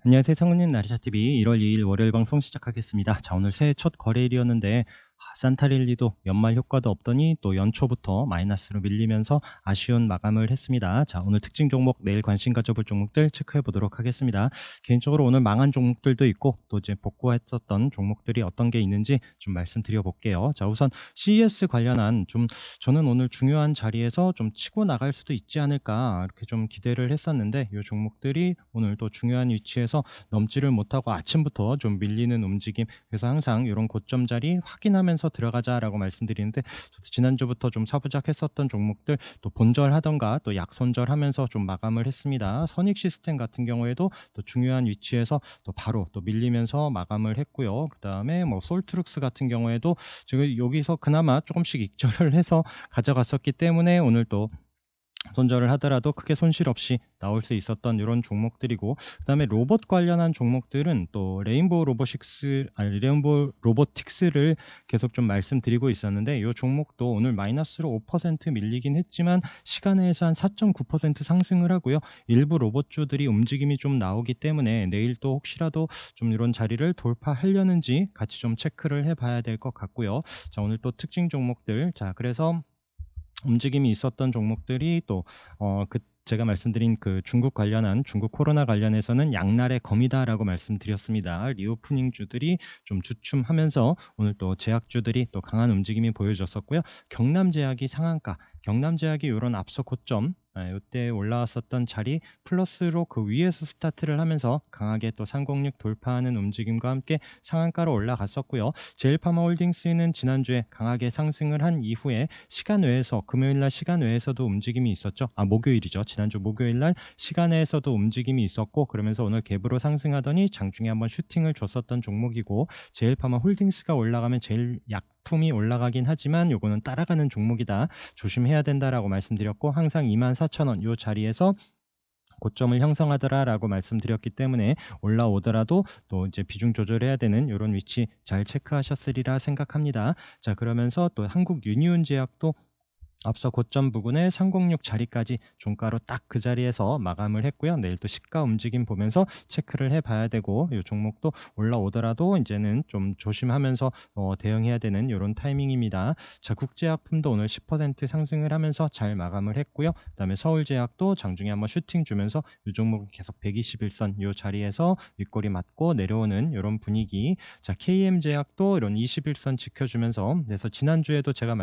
안녕하세요. 상훈님 나리샤TV 1월 2일 월요일 방송 시작하겠습니다. 자, 오늘 새해 첫 거래일이었는데 산타랠리도 연말 효과도 없더니 또 연초부터 마이너스로 밀리면서 아쉬운 마감을 했습니다. 자, 오늘 특징 종목, 내일 관심 가져볼 종목들 체크해 보도록 하겠습니다. 개인적으로 오늘 망한 종목들도 있고 또 이제 복구했었던 종목들이 어떤 게 있는지 좀 말씀드려 볼게요. 자, 우선 CES 관련한 저는 오늘 중요한 자리에서 좀 치고 나갈 수도 있지 않을까 이렇게 좀 기대를 했었는데 이 종목들이 오늘 또 중요한 위치에서 넘지를 못하고 아침부터 좀 밀리는 움직임, 그래서 항상 이런 고점 자리 확인하면서 들어가자라고 말씀드리는데, 저도 지난주부터 좀 사부작했었던 종목들 또 본절하던가 또 약손절하면서 좀 마감을 했습니다. 선익 시스템 같은 경우에도 또 중요한 위치에서 또 바로 또 밀리면서 마감을 했고요. 그 다음에 뭐 솔트룩스 같은 경우에도 지금 여기서 그나마 조금씩 익절을 해서 가져갔었기 때문에 오늘 또 손절을 하더라도 크게 손실 없이 나올 수 있었던 이런 종목들이고, 그다음에 로봇 관련한 종목들은 또 레인보우 로보틱스를 계속 좀 말씀드리고 있었는데, 이 종목도 오늘 마이너스로 5% 밀리긴 했지만 시간에서 한 4.9% 상승을 하고요. 일부 로봇주들이 움직임이 좀 나오기 때문에 내일 또 혹시라도 좀 이런 자리를 돌파하려는지 같이 좀 체크를 해봐야 될 것 같고요. 자, 오늘 또 특징 종목들, 자 그래서 움직임이 있었던 종목들이 또 제가 말씀드린 그 중국 코로나 관련해서는 양날의 검이다라고 말씀드렸습니다. 리오프닝주들이 좀 주춤하면서 오늘 또 제약주들이 또 강한 움직임이 보여졌었고요. 경남제약이 상한가, 경남제약이 이런 앞서 고점 이때 올라왔었던 자리 플러스로 그 위에서 스타트를 하면서 강하게 또 306 돌파하는 움직임과 함께 상한가로 올라갔었고요. 제일파마홀딩스는 지난주에 강하게 상승을 한 이후에 시간 외에서, 금요일날 시간 외에서도 움직임이 있었죠. 목요일이죠. 지난주 목요일날 시간 외에서도 움직임이 있었고, 그러면서 오늘 갭으로 상승하더니 장중에 한번 슈팅을 줬었던 종목이고, 제일파마홀딩스가 올라가면 제일 약품이 올라가긴 하지만 요거는 따라가는 종목이다, 조심해야 된다라고 말씀드렸고, 항상 24,000원 요 자리에서 고점을 형성하더라라고 말씀드렸기 때문에 올라오더라도 또 이제 비중 조절해야 되는 이런 위치 잘 체크하셨으리라 생각합니다. 자, 그러면서 또 한국 유니온제약도 앞서 고점 부근에 306 자리까지 종가로 딱 그 자리에서 마감을 했고요. 내일 또 시가 움직임 보면서 체크를 해봐야 되고, 이 종목도 올라오더라도 이제는 좀 조심하면서 대응해야 되는 이런 타이밍입니다. 자, 국제약품도 오늘 10% 상승을 하면서 잘 마감을 했고요. 그다음에 서울제약도 장중에 한번 슈팅 주면서 이 종목은 계속 121선 이 자리에서 윗꼬리 맞고 내려오는 이런 분위기. 자, KM제약도 이런 21선 지켜주면서, 그래서 지난주에도 제가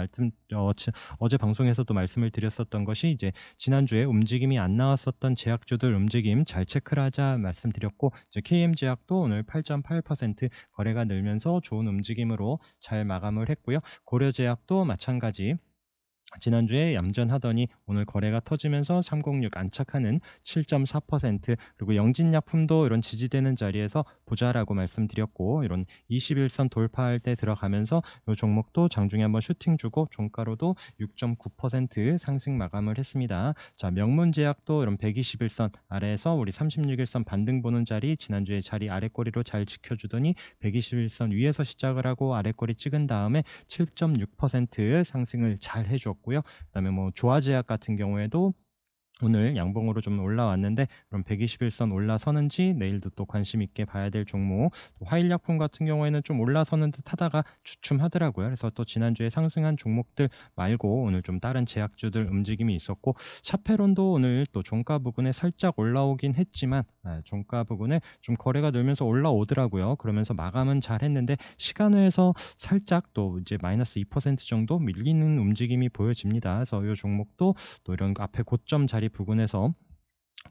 어제 방송에서도 말씀을 드렸었던 것이, 이제 지난주에 움직임이 안 나왔었던 제약주들 움직임 잘 체크를 하자 말씀드렸고, 이제 KM제약도 오늘 8.8% 거래가 늘면서 좋은 움직임으로 잘 마감을 했고요. 고려제약도 마찬가지 지난주에 얌전하더니 오늘 거래가 터지면서 306 안착하는 7.4%, 그리고 영진약품도 이런 지지되는 자리에서 보자라고 말씀드렸고, 이런 21선 돌파할 때 들어가면서 이 종목도 장중에 한번 슈팅 주고 종가로도 6.9% 상승 마감을 했습니다. 자, 명문제약도 이런 121선 아래에서 우리 36일선 반등 보는 자리, 지난주에 자리 아래꼬리로 잘 지켜주더니 121선 위에서 시작을 하고 아래꼬리 찍은 다음에 7.6% 상승을 잘 해줬고, 그다음에 뭐 조화제약 같은 경우에도 오늘 양봉으로 좀 올라왔는데, 그럼 121선 올라서는지 내일도 또 관심 있게 봐야 될 종목. 또 화일약품 같은 경우에는 좀 올라서는 듯 하다가 주춤하더라고요. 그래서 또 지난주에 상승한 종목들 말고 오늘 좀 다른 제약주들 움직임이 있었고, 샤페론도 오늘 또 종가 부근에 살짝 올라오긴 했지만 종가 부근에 좀 거래가 늘면서 올라오더라고요. 그러면서 마감은 잘 했는데 시간외에서 살짝 또 이제 마이너스 2% 정도 밀리는 움직임이 보여집니다. 그래서 이 종목도 또 이런 앞에 고점 자리 부근에서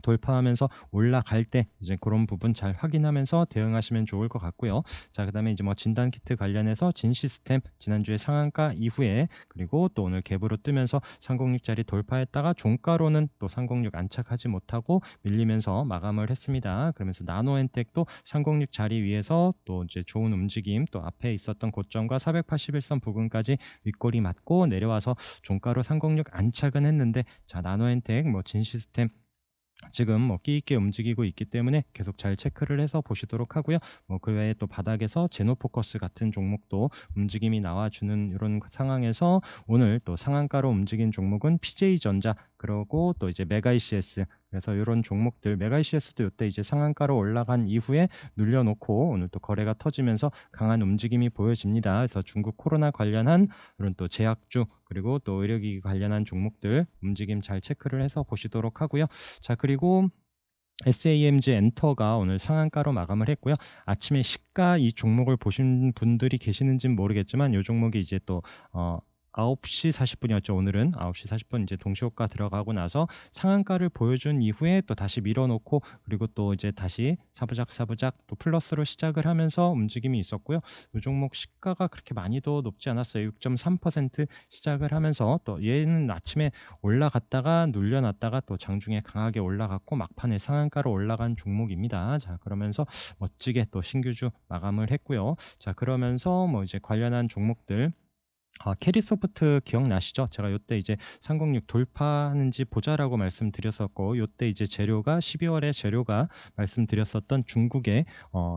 돌파하면서 올라갈 때 이제 그런 부분 잘 확인하면서 대응하시면 좋을 것 같고요. 자, 그다음에 이제 뭐 진단 키트 관련해서 진 시스템 지난주에 상한가 이후에, 그리고 또 오늘 갭으로 뜨면서 306짜리 돌파했다가 종가로는 또 306 안착하지 못하고 밀리면서 마감을 했습니다. 그러면서 나노엔텍도 306 자리 위에서 또 이제 좋은 움직임, 또 앞에 있었던 고점과 481선 부근까지 윗꼬리 맞고 내려와서 종가로 306 안착은 했는데, 자, 나노엔텍 뭐 진 시스템 지금 뭐 끼 있게 움직이고 있기 때문에 계속 잘 체크를 해서 보시도록 하고요. 뭐 그 외에 또 바닥에서 제노포커스 같은 종목도 움직임이 나와주는 이런 상황에서 오늘 또 상한가로 움직인 종목은 PJ전자, 그러고 또 이제 메가 ECS, 그래서 요런 종목들 메가 ECS도 요때 이제 상한가로 올라간 이후에 눌려 놓고 오늘 또 거래가 터지면서 강한 움직임이 보여집니다. 그래서 중국 코로나 관련한 그런 또 제약주 그리고 또 의료기기 관련한 종목들 움직임 잘 체크를 해서 보시도록 하고요. 자, 그리고 SAMG 엔터가 오늘 상한가로 마감을 했고요. 아침에 시가 이 종목을 보신 분들이 계시는지는 모르겠지만 요 종목이 이제 또 9시 40분이었죠. 오늘은 9시 40분 이제 동시호가 들어가고 나서 상한가를 보여준 이후에 또 다시 밀어놓고 그리고 또 이제 다시 사부작 또 플러스로 시작을 하면서 움직임이 있었고요. 이 종목 시가가 그렇게 많이도 높지 않았어요. 6.3% 시작을 하면서 또 얘는 아침에 올라갔다가 눌려놨다가 또 장중에 강하게 올라갔고 막판에 상한가로 올라간 종목입니다. 자, 그러면서 멋지게 또 신규주 마감을 했고요. 자, 그러면서 뭐 이제 관련한 종목들 캐리소프트 기억나시죠? 제가 요때 이제 306 돌파하는지 보자라고 말씀드렸었고 요때 이제 재료가 12월에 재료가 말씀드렸었던 중국의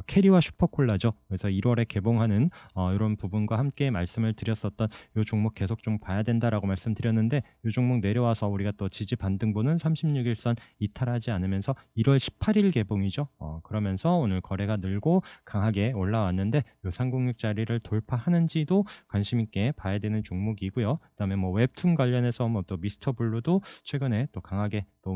캐리와 슈퍼콜라죠. 그래서 1월에 개봉하는 이런 부분과 함께 말씀을 드렸었던 요 종목 계속 좀 봐야 된다라고 말씀드렸는데 요 종목 내려와서 우리가 또 지지 반등 보는 36일선 이탈하지 않으면서 1월 18일 개봉이죠. 그러면서 오늘 거래가 늘고 강하게 올라왔는데 요 306 자리를 돌파하는지도 관심 있게 봐야 되는 종목이고요. 그다음에 뭐 웹툰 관련해서 뭐 또 미스터 블루도 최근에 또 강하게 또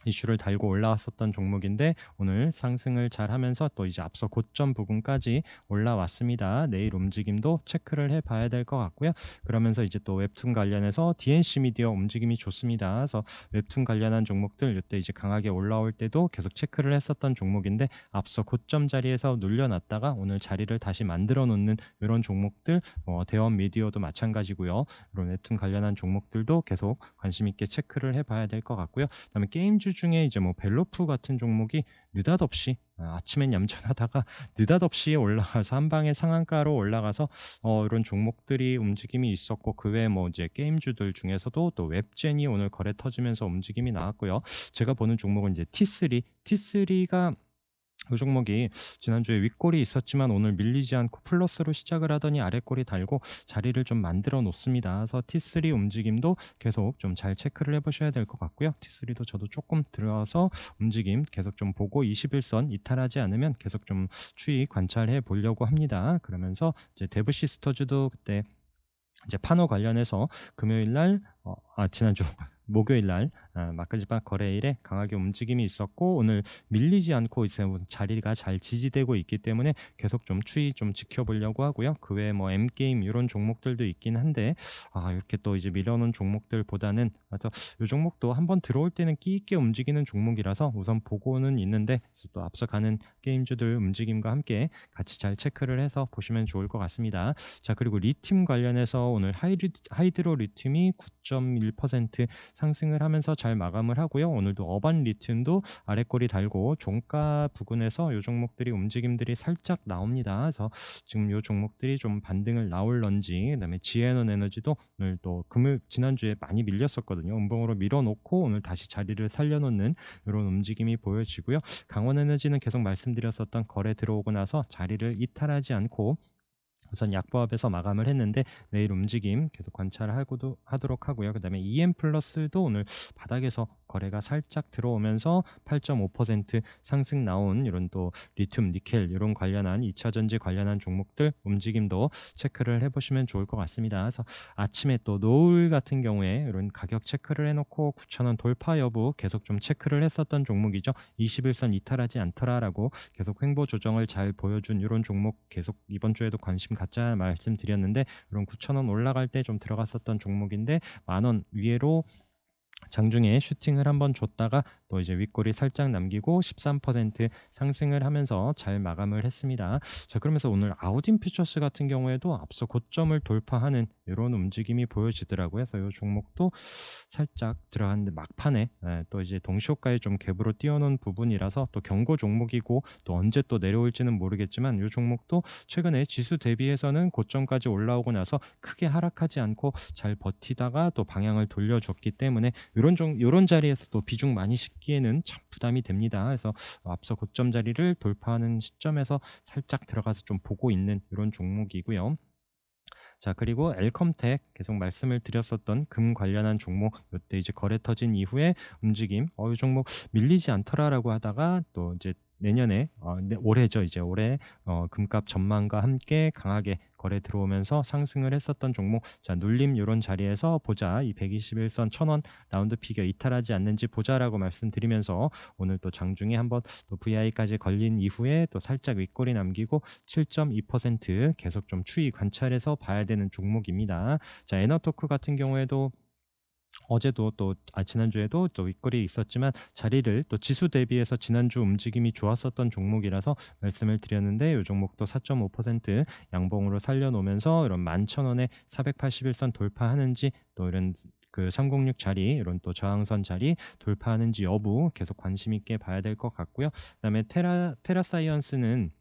이슈를 달고 올라왔었던 종목인데 오늘 상승을 잘 하면서 또 이제 앞서 고점 부분까지 올라왔습니다. 내일 움직임도 체크를 해 봐야 될 것 같고요. 그러면서 이제 또 웹툰 관련해서 DNC 미디어 움직임이 좋습니다. 그래서 웹툰 관련한 종목들 이때 이제 강하게 올라올 때도 계속 체크를 했었던 종목인데 앞서 고점 자리에서 눌려놨다가 오늘 자리를 다시 만들어 놓는 이런 종목들 대원 미디어도 마찬가지고요. 이런 웹툰 관련한 종목들도 계속 관심 있게 체크를 해 봐야 될 것 같고요. 그다음에 게임주 중에 이제 뭐 벨로프 같은 종목이 느닷없이 아침엔 얌전하다가 느닷없이 올라가서 한 방에 상한가로 올라가서 이런 종목들이 움직임이 있었고 그 외에 뭐 이제 게임주들 중에서도 또 웹젠이 오늘 거래 터지면서 움직임이 나왔고요. 제가 보는 종목은 이제 T3가 이 종목이 지난주에 윗골이 있었지만 오늘 밀리지 않고 플러스로 시작을 하더니 아랫골이 달고 자리를 좀 만들어 놓습니다. 그래서 T3 움직임도 계속 좀 잘 체크를 해보셔야 될 것 같고요. T3도 저도 조금 들어서 움직임 계속 좀 보고 21선 이탈하지 않으면 계속 좀 추이 관찰해 보려고 합니다. 그러면서 이제 데브시스터즈도 그때 이제 파노 관련해서 금요일 날 지난주 목요일 날 마크지박 거래일에 강하게 움직임이 있었고 오늘 밀리지 않고 이제 자리가 잘 지지되고 있기 때문에 계속 좀 추이 좀 지켜보려고 하고요. 그 외에 뭐 M게임 이런 종목들도 있긴 한데 이렇게 또 이제 밀어놓은 종목들보다는 이 종목도 한번 들어올 때는 끼 있게 움직이는 종목이라서 우선 보고는 있는데 또 앞서 가는 게임주들 움직임과 함께 같이 잘 체크를 해서 보시면 좋을 것 같습니다. 자, 그리고 리튬 관련해서 오늘 하이드로 리튬이 9.1% 상승을 하면서 잘 마감을 하고요. 오늘도 어반 리튬도 아랫골이 달고 종가 부근에서 이 종목들이 움직임들이 살짝 나옵니다. 그래서 지금 이 종목들이 좀 반등을 나올런지 그다음에 지에논 에너지도 오늘 또 지난주에 많이 밀렸었거든요. 음봉으로 밀어놓고 오늘 다시 자리를 살려놓는 이런 움직임이 보여지고요. 강원 에너지는 계속 말씀드렸었던 거래 들어오고 나서 자리를 이탈하지 않고 우선 약보합에서 마감을 했는데 내일 움직임 계속 관찰하도록 하고요. 그다음에 EM 플러스도 오늘 바닥에서 거래가 살짝 들어오면서 8.5% 상승 나온 이런 또 리튬, 니켈 이런 관련한 2차 전지 관련한 종목들 움직임도 체크를 해보시면 좋을 것 같습니다. 그래서 아침에 또 노을 같은 경우에 이런 가격 체크를 해놓고 9,000원 돌파 여부 계속 좀 체크를 했었던 종목이죠. 21선 이탈하지 않더라라고 계속 횡보 조정을 잘 보여준 이런 종목 계속 이번 주에도 관심 갖자 말씀드렸는데 이런 9,000원 올라갈 때 좀 들어갔었던 종목인데 10,000원 위에로 장중에 슈팅을 한번 줬다가 또 이제 윗골이 살짝 남기고 13% 상승을 하면서 잘 마감을 했습니다. 자, 그러면서 오늘 아우딘 퓨처스 같은 경우에도 앞서 고점을 돌파하는 이런 움직임이 보여지더라고요. 그래서 이 종목도 살짝 들어갔는데 막판에 또 이제 동시호가에 좀 갭으로 띄워놓은 부분이라서 또 경고 종목이고 또 언제 또 내려올지는 모르겠지만 이 종목도 최근에 지수 대비해서는 고점까지 올라오고 나서 크게 하락하지 않고 잘 버티다가 또 방향을 돌려줬기 때문에 이런 자리에서 또 비중 많이 싣기에는 참 부담이 됩니다. 그래서 앞서 고점 자리를 돌파하는 시점에서 살짝 들어가서 좀 보고 있는 이런 종목이고요. 자, 그리고 엘컴텍 계속 말씀을 드렸었던 금 관련한 종목 요때 이제 거래 터진 이후에 움직임 이 종목 밀리지 않더라라고 하다가 또 이제 내년에 올해죠. 이제 올해 금값 전망과 함께 강하게 거래 들어오면서 상승을 했었던 종목. 자, 눌림 요런 자리에서 보자. 이 121선 1,000원 라운드 피겨 이탈하지 않는지 보자라고 말씀드리면서 오늘 또 장중에 한번 또 VI까지 걸린 이후에 또 살짝 윗꼬리 남기고 7.2% 계속 좀 추이 관찰해서 봐야 되는 종목입니다. 자, 에너토크 같은 경우에도 어제도 또 지난주에도 또 윗거리 있었지만 자리를 또 지수 대비해서 지난주 움직임이 좋았었던 종목이라서 말씀을 드렸는데 이 종목도 4.5% 양봉으로 살려놓으면서 이런 11,000원에 481선 돌파하는지 또 이런 그 306 자리 이런 또 저항선 자리 돌파하는지 여부 계속 관심 있게 봐야 될 것 같고요. 그다음에 테라사이언스는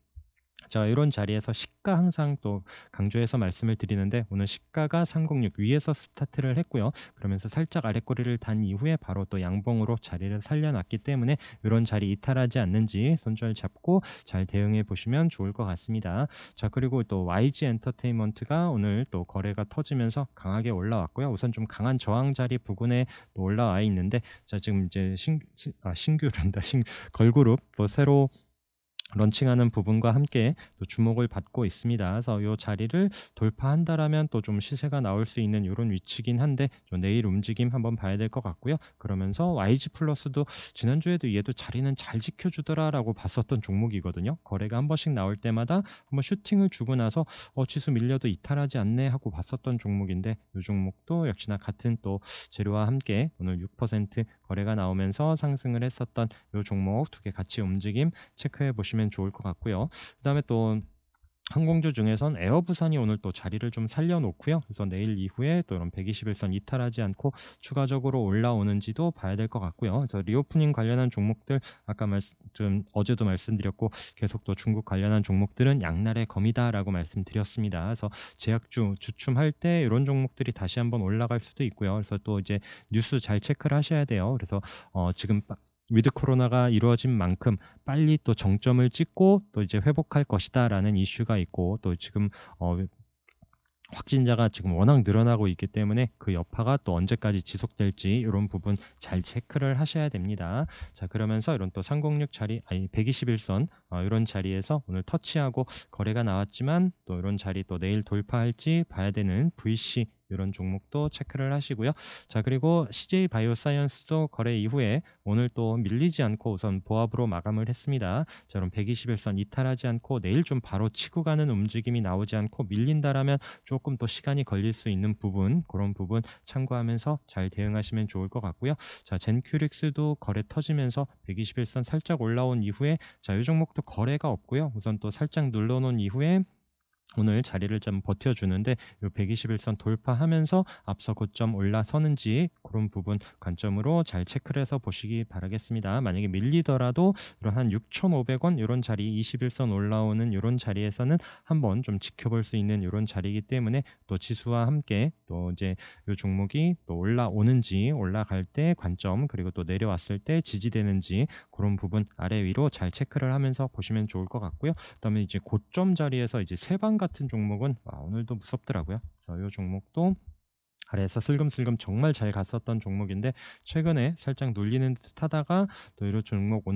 자, 이런 자리에서 시가 항상 또 강조해서 말씀을 드리는데 오늘 시가가 306 위에서 스타트를 했고요. 그러면서 살짝 아랫꼬리를 단 이후에 바로 또 양봉으로 자리를 살려놨기 때문에 이런 자리 이탈하지 않는지 손절 잡고 잘 대응해 보시면 좋을 것 같습니다. 자, 그리고 또 YG 엔터테인먼트가 오늘 또 거래가 터지면서 강하게 올라왔고요. 우선 좀 강한 저항 자리 부근에 또 올라와 있는데 자, 지금 이제 신규란다 걸그룹 또 새로 런칭하는 부분과 함께 또 주목을 받고 있습니다. 그래서 이 자리를 돌파한다라면 또 좀 시세가 나올 수 있는 이런 위치긴 한데 좀 내일 움직임 한번 봐야 될 것 같고요. 그러면서 YG 플러스도 지난주에도 얘도 자리는 잘 지켜주더라라고 봤었던 종목이거든요. 거래가 한 번씩 나올 때마다 한번 슈팅을 주고 나서 지수 밀려도 이탈하지 않네 하고 봤었던 종목인데 이 종목도 역시나 같은 또 재료와 함께 오늘 6% 거래가 나오면서 상승을 했었던 이 종목 두 개 같이 움직임 체크해 보시면 좋을 것 같고요. 그다음에 또 항공주 중에선 에어부산이 오늘 또 자리를 좀 살려놓고요. 그래서 내일 이후에 또 이런 121선 이탈하지 않고 추가적으로 올라오는지도 봐야 될 것 같고요. 그래서 리오프닝 관련한 종목들 아까 어제도 말씀드렸고 계속 또 중국 관련한 종목들은 양날의 검이다라고 말씀드렸습니다. 그래서 제약주 주춤할 때 이런 종목들이 다시 한번 올라갈 수도 있고요. 그래서 또 이제 뉴스 잘 체크를 하셔야 돼요. 그래서 지금 위드 코로나가 이루어진 만큼 빨리 또 정점을 찍고 또 이제 회복할 것이다라는 이슈가 있고 또 지금 확진자가 지금 워낙 늘어나고 있기 때문에 그 여파가 또 언제까지 지속될지 이런 부분 잘 체크를 하셔야 됩니다. 자, 그러면서 이런 또 306 자리 121선 이런 자리에서 오늘 터치하고 거래가 나왔지만 또 이런 자리 또 내일 돌파할지 봐야 되는 VC 이런 종목도 체크를 하시고요. 자, 그리고 CJ 바이오사이언스도 거래 이후에 오늘 또 밀리지 않고 우선 보합으로 마감을 했습니다. 자, 그럼 121선 이탈하지 않고 내일 좀 바로 치고 가는 움직임이 나오지 않고 밀린다라면 조금 또 시간이 걸릴 수 있는 부분 그런 부분 참고하면서 잘 대응하시면 좋을 것 같고요. 자, 젠큐릭스도 거래 터지면서 121선 살짝 올라온 이후에 자, 이 종목도 거래가 없고요. 우선 또 살짝 눌러놓은 이후에 오늘 자리를 좀 버텨주는데 이 121선 돌파하면서 앞서 고점 올라서는지 그런 부분 관점으로 잘 체크를 해서 보시기 바라겠습니다. 만약에 밀리더라도 이런 한 6,500원 이런 자리 21선 올라오는 이런 자리에서는 한번 좀 지켜볼 수 있는 이런 자리이기 때문에 또 지수와 함께 또 이제 이 종목이 또 올라오는지 올라갈 때 관점 그리고 또 내려왔을 때 지지되는지 그런 부분 아래 위로 잘 체크를 하면서 보시면 좋을 것 같고요. 그다음에 이제 고점 자리에서 이제 세방 같은 종목은 오늘도 무섭더라고요. 그래서 이 종목도 아래에서 슬금슬금 정말 잘 갔었던 종목인데 최근에 살짝 눌리는 듯 하다가 또 이런 종목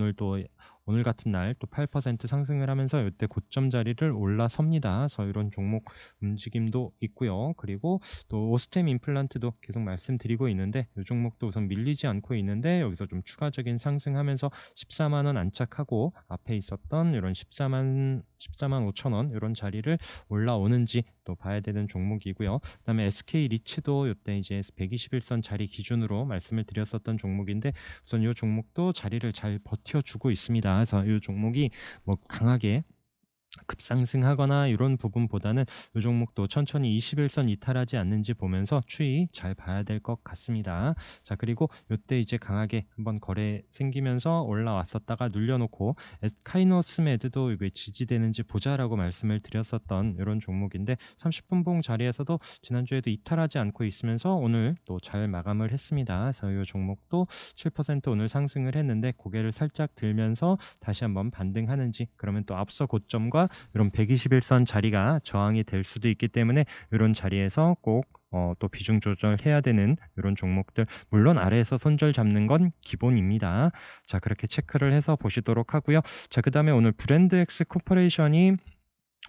오늘 같은 날 또 8% 상승을 하면서 이때 고점 자리를 올라섭니다. 그래서 이런 종목 움직임도 있고요. 그리고 또 오스템 임플란트도 계속 말씀드리고 있는데 이 종목도 우선 밀리지 않고 있는데 여기서 좀 추가적인 상승하면서 14만 원 안착하고 앞에 있었던 이런 14만 5천 원 이런 자리를 올라오는지 또 봐야 되는 종목이고요. 그다음에 SK 리츠도 이때 이제 121선 자리 기준으로 말씀을 드렸었던 종목인데 우선 이 종목도 자리를 잘 버텨주고 있습니다. 그래서 이 종목이 뭐 강하게 급상승하거나 이런 부분보다는 이 종목도 천천히 21선 이탈하지 않는지 보면서 추이 잘 봐야 될 것 같습니다. 자, 그리고 이때 이제 강하게 한번 거래 생기면서 올라왔었다가 눌려놓고 카이노스메드도 이게 지지되는지 보자라고 말씀을 드렸었던 이런 종목인데 30분 봉 자리에서도 지난주에도 이탈하지 않고 있으면서 오늘 또 잘 마감을 했습니다. 그래서 이 종목도 7% 오늘 상승을 했는데 고개를 살짝 들면서 다시 한번 반등하는지 그러면 또 앞서 고점과 자리와 이런 121선 자리가 저항이 될 수도 있기 때문에 이런 자리에서 꼭 또 비중 조절해야 되는 이런 종목들, 물론 아래에서 손절 잡는 건 기본입니다. 자, 그렇게 체크를 해서 보시도록 하고요. 자, 그다음에 오늘 브랜드엑스 코퍼레이션이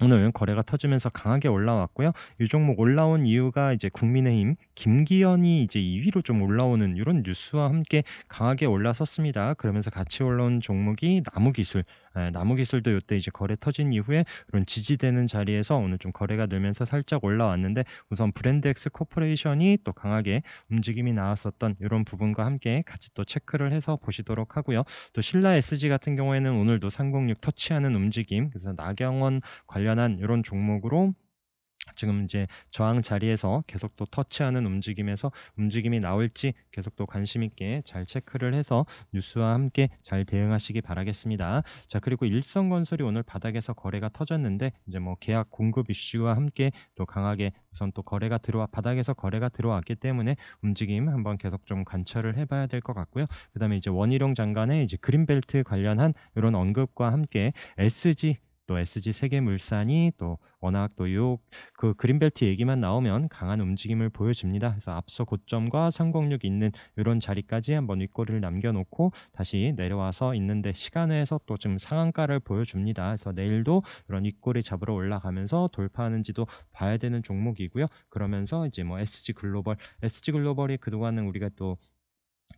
오늘 거래가 터지면서 강하게 올라왔고요. 이 종목 올라온 이유가 이제 국민의힘 김기현이 이제 2위로 좀 올라오는 이런 뉴스와 함께 강하게 올라섰습니다. 그러면서 같이 올라온 종목이 나무기술. 나무기술도 이때 이제 거래 터진 이후에 이런 지지되는 자리에서 오늘 좀 거래가 늘면서 살짝 올라왔는데, 우선 브랜드엑스 코퍼레이션이 또 강하게 움직임이 나왔었던 이런 부분과 함께 같이 또 체크를 해서 보시도록 하고요. 또 신라 SG 같은 경우에는 오늘도 306 터치하는 움직임, 그래서 나경원 관련한 이런 종목으로 지금 이제 저항 자리에서 계속 또 터치하는 움직임에서 움직임이 나올지 계속 또 관심 있게 잘 체크를 해서 뉴스와 함께 잘 대응하시기 바라겠습니다. 자, 그리고 일성건설이 오늘 바닥에서 거래가 터졌는데 이제 뭐 계약 공급 이슈와 함께 또 강하게 우선 또 거래가 들어와 바닥에서 거래가 들어왔기 때문에 움직임 한번 계속 좀 관찰을 해봐야 될 것 같고요. 그다음에 이제 원희룡 장관의 이제 그린벨트 관련한 이런 언급과 함께 SG 세계물산이 또 워낙 또 그 그린벨트 얘기만 나오면 강한 움직임을 보여줍니다. 그래서 앞서 고점과 306 있는 이런 자리까지 한번 윗꼬리를 남겨놓고 다시 내려와서 있는데 시간에서 또 지금 상한가를 보여줍니다. 그래서 내일도 이런 윗꼬리 잡으러 올라가면서 돌파하는지도 봐야 되는 종목이고요. 그러면서 이제 뭐 SG글로벌이 그동안은 우리가 또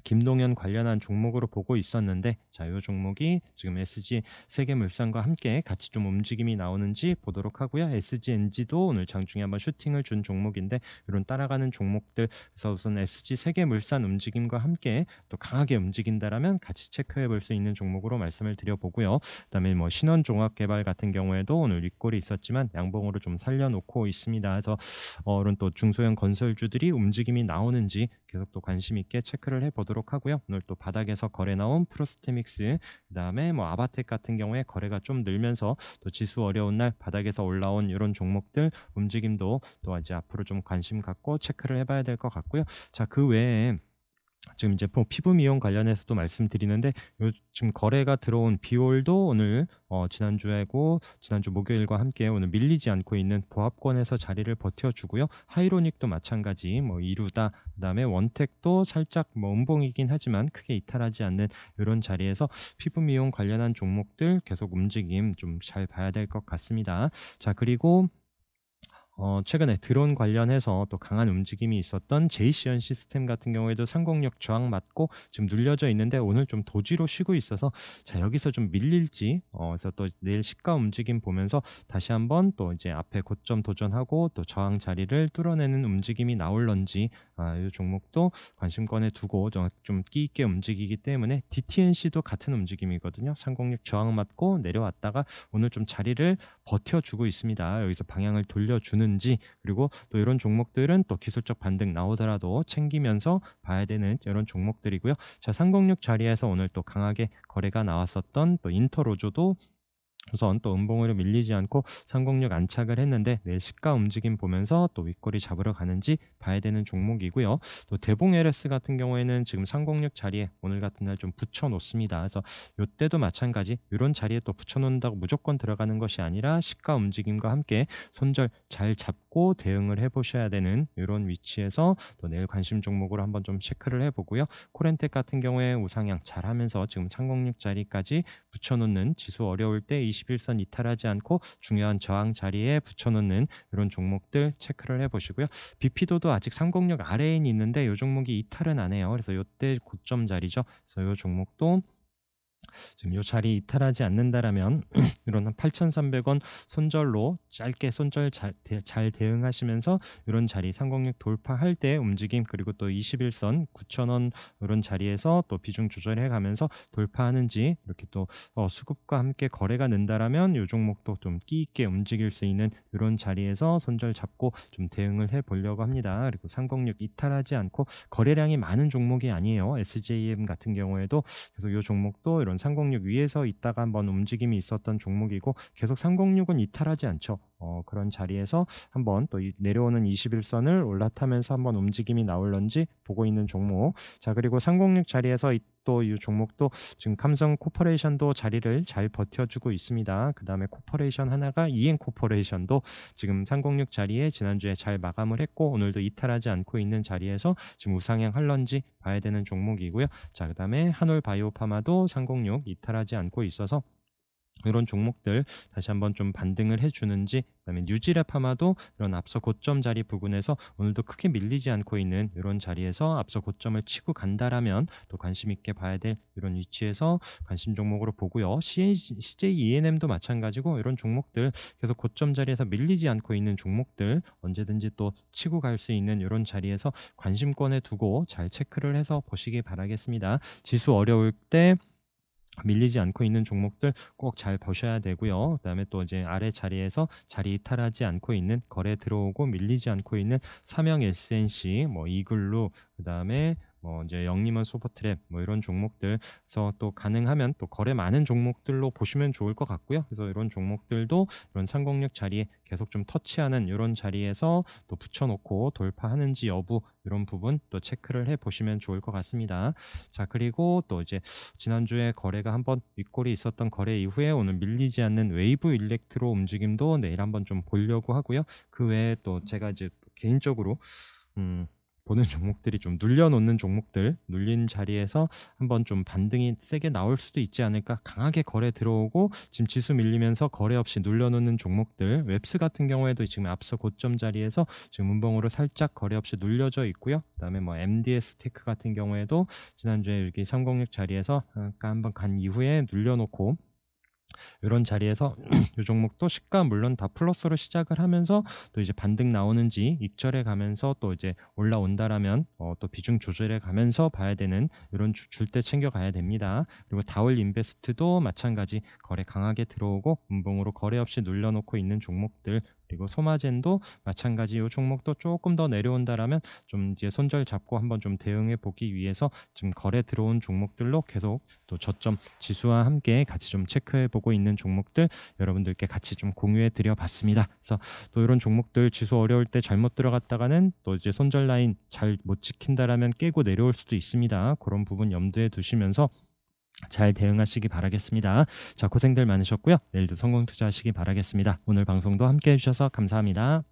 김동연 관련한 종목으로 보고 있었는데, 자, 이 종목이 지금 SG 세계물산과 함께 같이 좀 움직임이 나오는지 보도록 하고요. SGNG도 오늘 장중에 한번 슈팅을 준 종목인데 이런 따라가는 종목들, 그래서 우선 SG 세계물산 움직임과 함께 또 강하게 움직인다라면 같이 체크해 볼 수 있는 종목으로 말씀을 드려보고요. 그다음에 뭐 신원종합개발 같은 경우에도 오늘 윗골이 있었지만 양봉으로 좀 살려놓고 있습니다. 그래서 이런 또 중소형 건설주들이 움직임이 나오는지 계속 또 관심 있게 체크를 해보도록 하고요. 오늘 또 바닥에서 거래 나온 프로스테믹스, 그다음에 뭐 아바텍 같은 경우에 거래가 좀 늘면서 또 지수 어려운 날 바닥에서 올라온 이런 종목들 움직임도 또 이제 앞으로 좀 관심 갖고 체크를 해봐야 될 것 같고요. 자, 그 외에 지금 이제 뭐 피부 미용 관련해서도 말씀드리는데, 지금 거래가 들어온 비올도 오늘 지난주 목요일과 함께 오늘 밀리지 않고 있는 보합권에서 자리를 버텨주고요. 하이로닉도 마찬가지 뭐 이루다, 그다음에 원택도 살짝 뭐 음봉이긴 하지만 크게 이탈하지 않는 이런 자리에서 피부 미용 관련한 종목들 계속 움직임 좀 잘 봐야 될 것 같습니다. 자, 그리고 최근에 드론 관련해서 또 강한 움직임이 있었던 제이시언 시스템 같은 경우에도 306 저항 맞고 지금 눌려져 있는데 오늘 좀 도지로 쉬고 있어서, 자, 여기서 좀 밀릴지 그래서 또 내일 시가 움직임 보면서 다시 한번 또 이제 앞에 고점 도전하고 또 저항 자리를 뚫어내는 움직임이 나올런지, 이 종목도 관심권에 두고 좀 끼 있게 움직이기 때문에 DTNC도 같은 움직임이거든요. 306 저항 맞고 내려왔다가 오늘 좀 자리를 버텨주고 있습니다. 여기서 방향을 돌려주는지, 그리고 또 이런 종목들은 또 기술적 반등 나오더라도 챙기면서 봐야 되는 이런 종목들이고요. 자, 306 자리에서 오늘 또 강하게 거래가 나왔었던 또 인터로조도 우선 또 음봉으로 밀리지 않고 306 안착을 했는데 내일 시가 움직임 보면서 또 윗꼬리 잡으러 가는지 봐야 되는 종목이고요. 또 대봉 LS 같은 경우에는 지금 306 자리에 오늘 같은 날 좀 붙여 놓습니다. 그래서 이때도 마찬가지 이런 자리에 또 붙여 놓는다고 무조건 들어가는 것이 아니라 시가 움직임과 함께 손절 잘 잡고 대응을 해보셔야 되는 이런 위치에서 또 내일 관심 종목으로 한번 좀 체크를 해보고요. 코렌텍 같은 경우에 우상향 잘하면서 지금 306 자리까지 붙여놓는, 지수 어려울 때 21선 이탈하지 않고 중요한 저항 자리에 붙여놓는 이런 종목들 체크를 해보시고요. 비피도도 아직 306 아래에 있는데 이 종목이 이탈은 안 해요. 그래서 이때 고점 자리죠. 그래서 이 종목도 지금 이 자리 이탈하지 않는다라면 이런 한 8,300원 손절로 짧게 손절 잘 대응하시면서 이런 자리 306 돌파할 때 움직임, 그리고 또 21선 9,000원 이런 자리에서 또 비중 조절해 가면서 돌파하는지, 이렇게 또 수급과 함께 거래가 는다라면 이 종목도 좀 끼 있게 움직일 수 있는 이런 자리에서 손절 잡고 좀 대응을 해 보려고 합니다. 그리고 306 이탈하지 않고 거래량이 많은 종목이 아니에요. SJM 같은 경우에도 계속 이 종목도 이런 306 위에서 있다가 한번 움직임이 있었던 종목이고 계속 306은 이탈하지 않죠. 그런 자리에서 한번 또 내려오는 21선을 올라타면서 한번 움직임이 나올런지 보고 있는 종목. 자, 그리고 306 자리에서 또 이 종목도 지금 삼성 코퍼레이션도 자리를 잘 버텨주고 있습니다. 그 다음에 코퍼레이션 하나가 EN 코퍼레이션도 지금 306 자리에 지난주에 잘 마감을 했고 오늘도 이탈하지 않고 있는 자리에서 지금 우상향 할런지 봐야 되는 종목이고요. 자, 그 다음에 한올 바이오파마도 306 이탈하지 않고 있어서 이런 종목들 다시 한번 좀 반등을 해주는지, 그다음에 뉴질랩 파마도 이런 앞서 고점 자리 부근에서 오늘도 크게 밀리지 않고 있는 이런 자리에서 앞서 고점을 치고 간다라면 또 관심 있게 봐야 될 이런 위치에서 관심 종목으로 보고요. CJ ENM도 마찬가지고 이런 종목들 계속 고점 자리에서 밀리지 않고 있는 종목들 언제든지 또 치고 갈 수 있는 이런 자리에서 관심권에 두고 잘 체크를 해서 보시기 바라겠습니다. 지수 어려울 때 밀리지 않고 있는 종목들 꼭 잘 보셔야 되고요. 그다음에 또 이제 아래 자리에서 자리 이탈하지 않고 있는, 거래 들어오고 밀리지 않고 있는 삼형 SNC, 뭐 이글루, 그다음에 뭐 이제 영림원 소프트랩 뭐 이런 종목들에서 또 가능하면 또 거래 많은 종목들로 보시면 좋을 것 같고요. 그래서 이런 종목들도 이런 306 자리에 계속 좀 터치하는 이런 자리에서 또 붙여놓고 돌파하는지 여부 이런 부분 또 체크를 해 보시면 좋을 것 같습니다. 자, 그리고 또 이제 지난주에 거래가 한번 윗골이 있었던 거래 이후에 오늘 밀리지 않는 웨이브 일렉트로 움직임도 내일 한번 좀 보려고 하고요. 그 외에 또 제가 이제 개인적으로 보는 종목들이 좀 눌려놓는 종목들, 눌린 자리에서 한번 좀 반등이 세게 나올 수도 있지 않을까. 강하게 거래 들어오고 지금 지수 밀리면서 거래 없이 눌려놓는 종목들, 웹스 같은 경우에도 지금 앞서 고점 자리에서 지금 음봉으로 살짝 거래 없이 눌려져 있고요. 그다음에 뭐 MDS 테크 같은 경우에도 지난주에 여기 306 자리에서 한번 간 이후에 눌려놓고 이런 자리에서 이 종목도 시가 물론 다 플러스로 시작을 하면서 또 이제 반등 나오는지 익절해 가면서 또 이제 올라온다라면 또 비중 조절해 가면서 봐야 되는 이런 줄 때 챙겨 가야 됩니다. 그리고 다올 인베스트도 마찬가지 거래 강하게 들어오고 음봉으로 거래 없이 눌려놓고 있는 종목들, 그리고 소마젠도 마찬가지 이 종목도 조금 더 내려온다라면 좀 이제 손절 잡고 한번 좀 대응해 보기 위해서 지금 거래 들어온 종목들로 계속 또 저점 지수와 함께 같이 좀 체크해 보고 있는 종목들 여러분들께 같이 좀 공유해 드려 봤습니다. 그래서 또 이런 종목들 지수 어려울 때 잘못 들어갔다가는 또 이제 손절 라인 잘 못 지킨다라면 깨고 내려올 수도 있습니다. 그런 부분 염두에 두시면서 잘 대응하시기 바라겠습니다. 자, 고생들 많으셨고요. 내일도 성공 투자하시기 바라겠습니다. 오늘 방송도 함께 해주셔서 감사합니다.